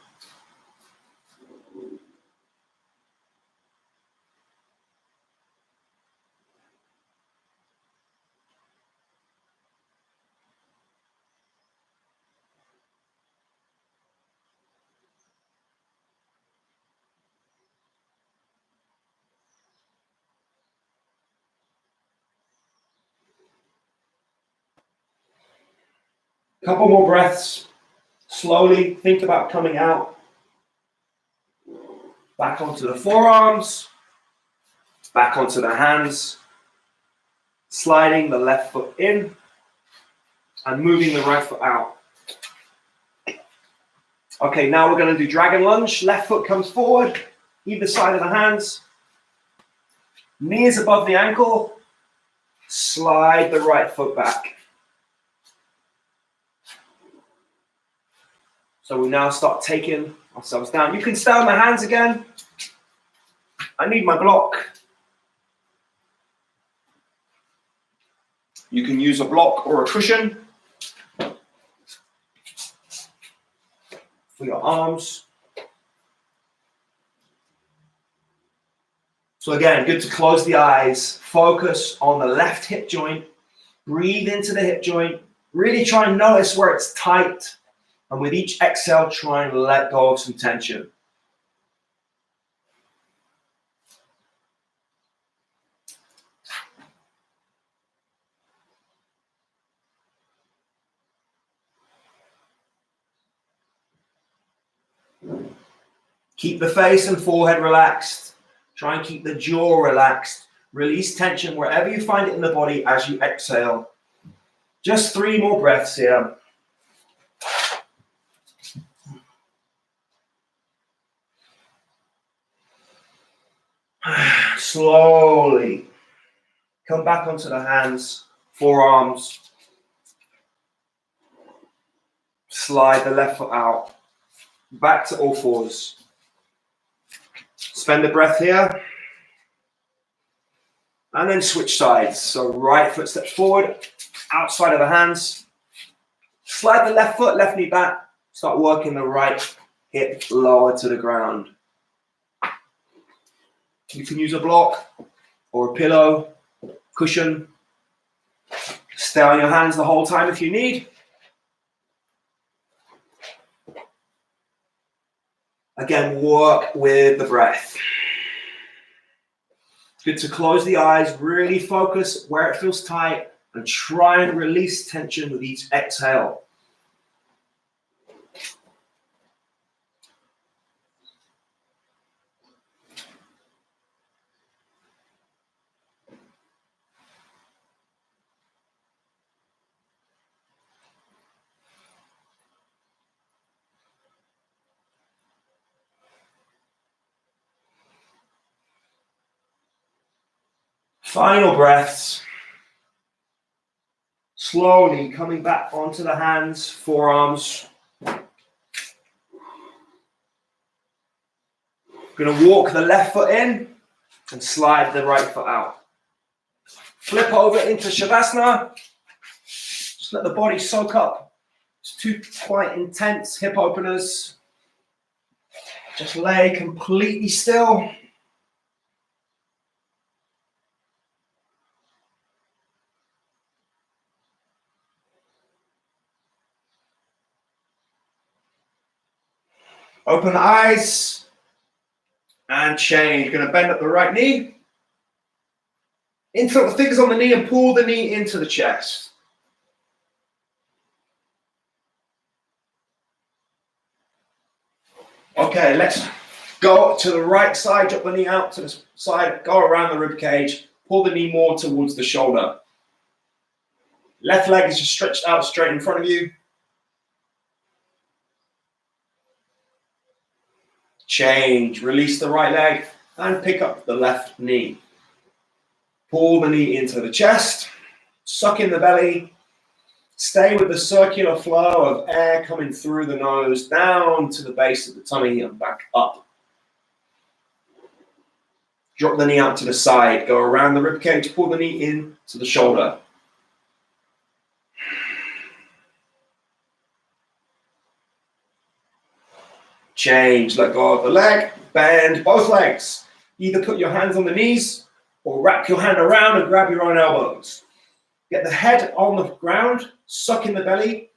Couple more breaths. Slowly think about coming out. Back onto the forearms. Back onto the hands. Sliding the left foot in. And moving the right foot out. Okay, now we're going to do dragon lunge. Left foot comes forward. Either side of the hands. Knees above the ankle. Slide the right foot back. So we now start taking ourselves down. You can stay on the hands again. I need my block. You can use a block or a cushion for your arms. So again, good to close the eyes. Focus on the left hip joint. Breathe into the hip joint. Really try and notice where it's tight. And with each exhale, try and let go of some tension. Keep the face and forehead relaxed. Try and keep the jaw relaxed. Release tension wherever you find it in the body as you exhale. Just 3 more breaths here. Slowly come back onto the hands, forearms. Slide the left foot out. Back to all fours. Spend a breath here. And then switch sides. So right foot steps forward, outside of the hands. Slide the left foot, left knee back. Start working the right hip lower to the ground. You can use a block or a pillow, cushion. Stay on your hands the whole time if you need. Again, work with the breath. Good to close the eyes, really focus where it feels tight, and try and release tension with each exhale. Final breaths. Slowly coming back onto the hands, forearms. Going to walk the left foot in and slide the right foot out. Flip over into Shavasana. Just let the body soak up. It's 2 quite intense hip openers. Just lay completely still. Open the eyes and change. Going to bend up the right knee. Insert the fingers on the knee and pull the knee into the chest. Okay, let's go to the right side, drop the knee out to the side, go around the rib cage, pull the knee more towards the shoulder. Left leg is just stretched out straight in front of you. Change, release the right leg and pick up the left knee. Pull the knee into the chest, suck in the belly, stay with the circular flow of air coming through the nose, down to the base of the tummy and back up. Drop the knee out to the side, go around the rib cage, pull the knee in to the shoulder. Change, let go of the leg, bend both legs. Either put your hands on the knees or wrap your hand around and grab your own elbows. Get the head on the ground, suck in the belly,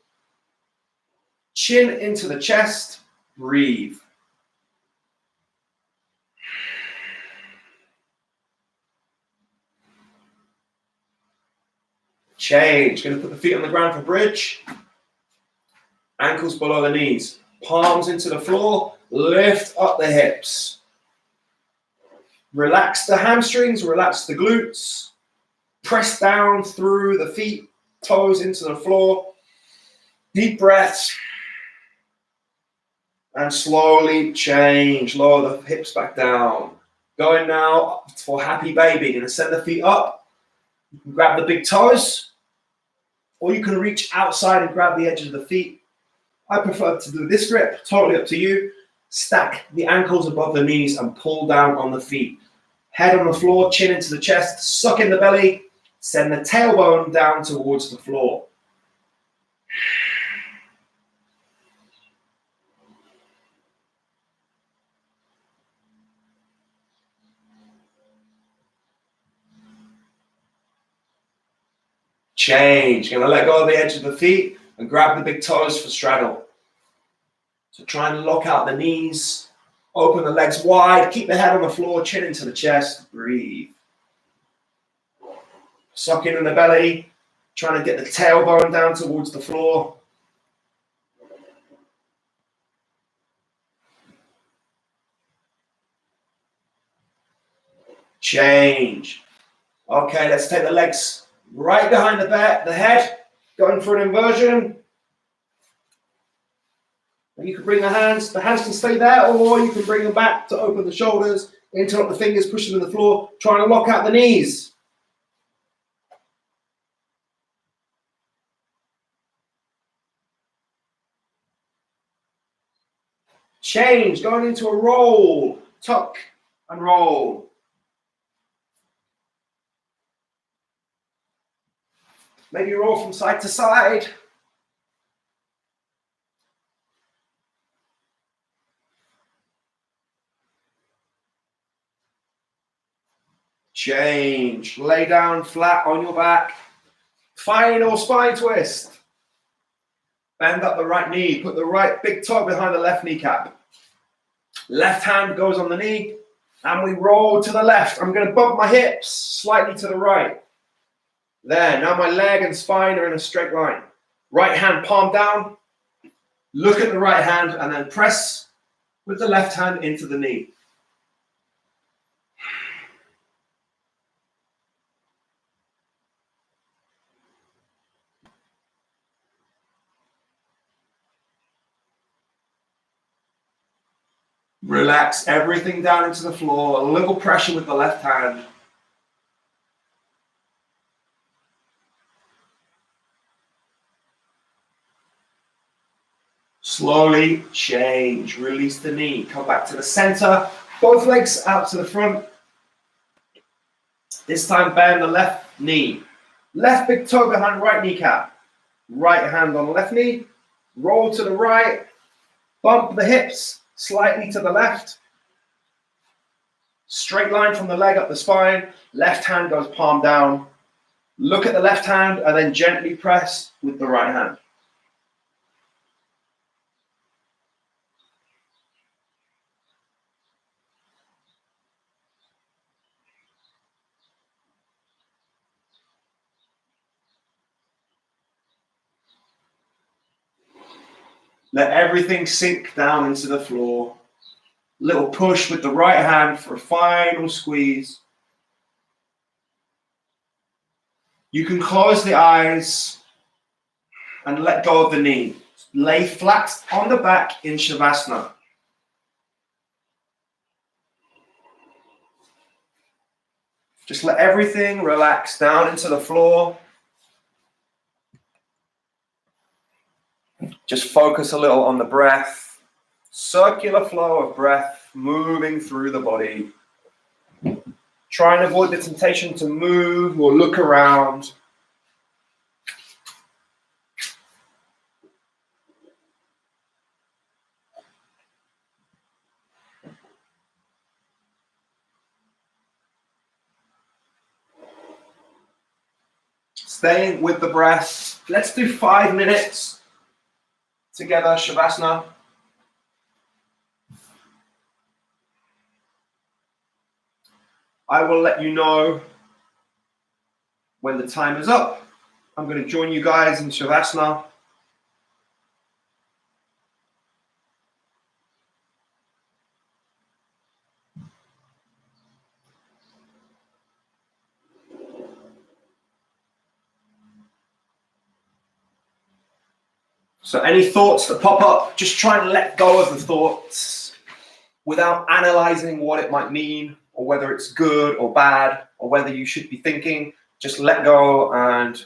chin into the chest, breathe. Change, going to put the feet on the ground for bridge, ankles below the knees. Palms into the floor, lift up the hips. Relax the hamstrings, relax the glutes. Press down through the feet, toes into the floor. Deep breaths. And slowly change, lower the hips back down. Going now for happy baby. Going to send the feet up. You can grab the big toes, or you can reach outside and grab the edges of the feet. I prefer to do this grip, totally up to you. Stack the ankles above the knees and pull down on the feet. Head on the floor, chin into the chest, suck in the belly, send the tailbone down towards the floor. Change, gonna let go of the edge of the feet and grab the big toes for straddle. So try and lock out the knees, open the legs wide, keep the head on the floor, chin into the chest, breathe. Suck in the belly, trying to get the tailbone down towards the floor. change. Okay, let's take the legs right behind the head, going for an inversion. And you can bring the hands can stay there, or you can bring them back to open the shoulders, interlock the fingers, push them to the floor, trying to lock out the knees. Change, going into a roll, tuck and roll. Maybe roll from side to side. Change, lay down flat on your back. Final spine twist. Bend up the right knee, put the right big toe behind the left kneecap. Left hand goes on the knee, and we roll to the left. I'm going to bump my hips slightly to the right. There, now my leg and spine are in a straight line. Right hand palm down, look at the right hand, and then press with the left hand into the knee. Relax everything down into the floor, a little pressure with the left hand. Slowly change, release the knee, come back to the center, both legs out to the front. This time bend the left knee, left big toe behind right kneecap, right hand on the left knee, roll to the right, bump the hips slightly to the left, straight line from the leg up the spine, left hand goes palm down, look at the left hand and then gently press with the right hand. Let everything sink down into the floor. Little push with the right hand for a final squeeze. You can close the eyes and let go of the knee. Lay flat on the back in Shavasana. Just let everything relax down into the floor. Just focus a little on the breath. Circular flow of breath moving through the body. Try and avoid the temptation to move or look around. Staying with the breath. Let's do 5 minutes together, Shavasana. I will let you know when the time is up. I'm going to join you guys in Shavasana. So any thoughts that pop up, just try and let go of the thoughts without analyzing what it might mean or whether it's good or bad or whether you should be thinking. Just let go and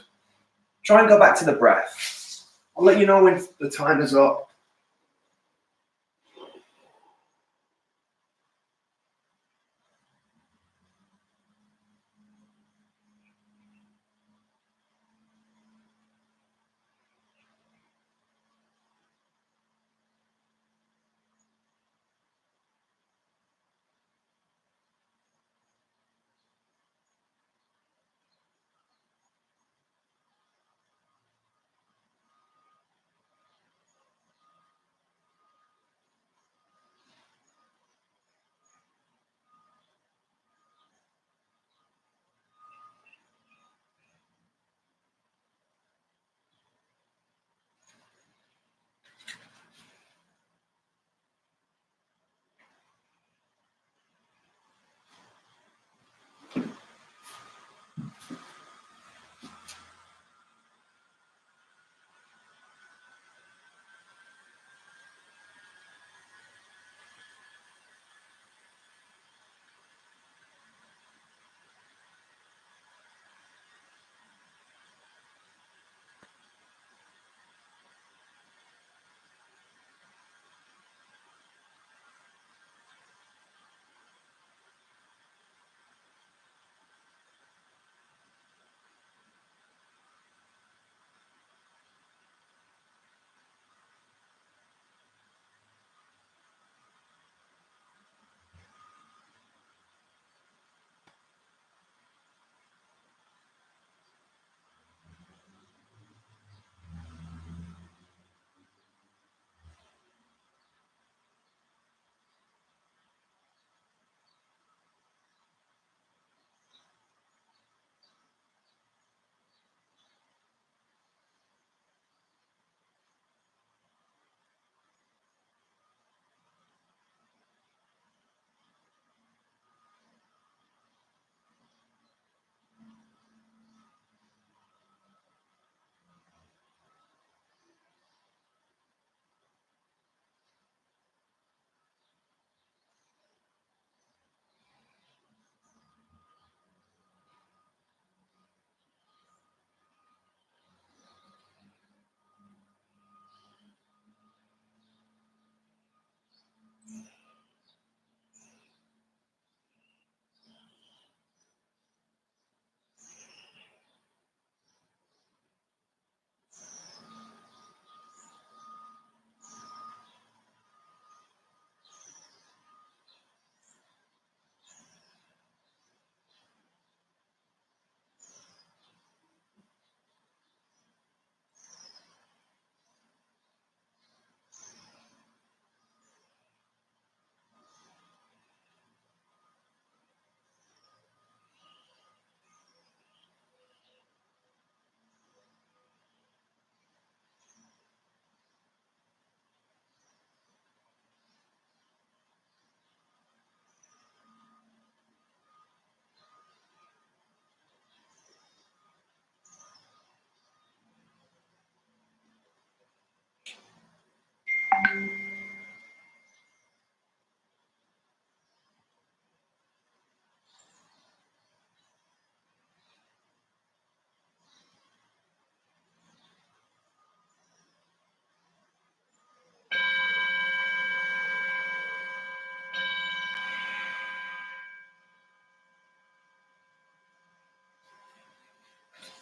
try and go back to the breath. I'll let you know when the time is up.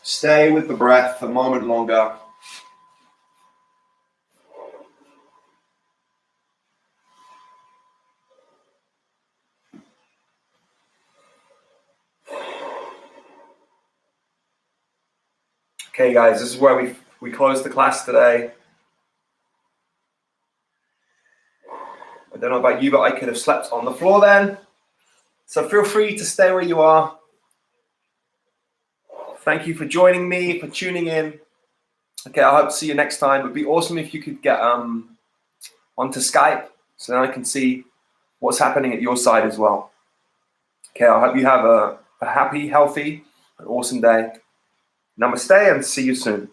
Stay with the breath a moment longer. Okay, guys, this is where we close the class today. I don't know about you, but I could have slept on the floor then. So feel free to stay where you are. Thank you for joining me, for tuning in. Okay, I hope to see you next time. It would be awesome if you could get onto Skype so then I can see what's happening at your side as well. Okay, I hope you have a happy, healthy, and awesome day. Namaste and see you soon.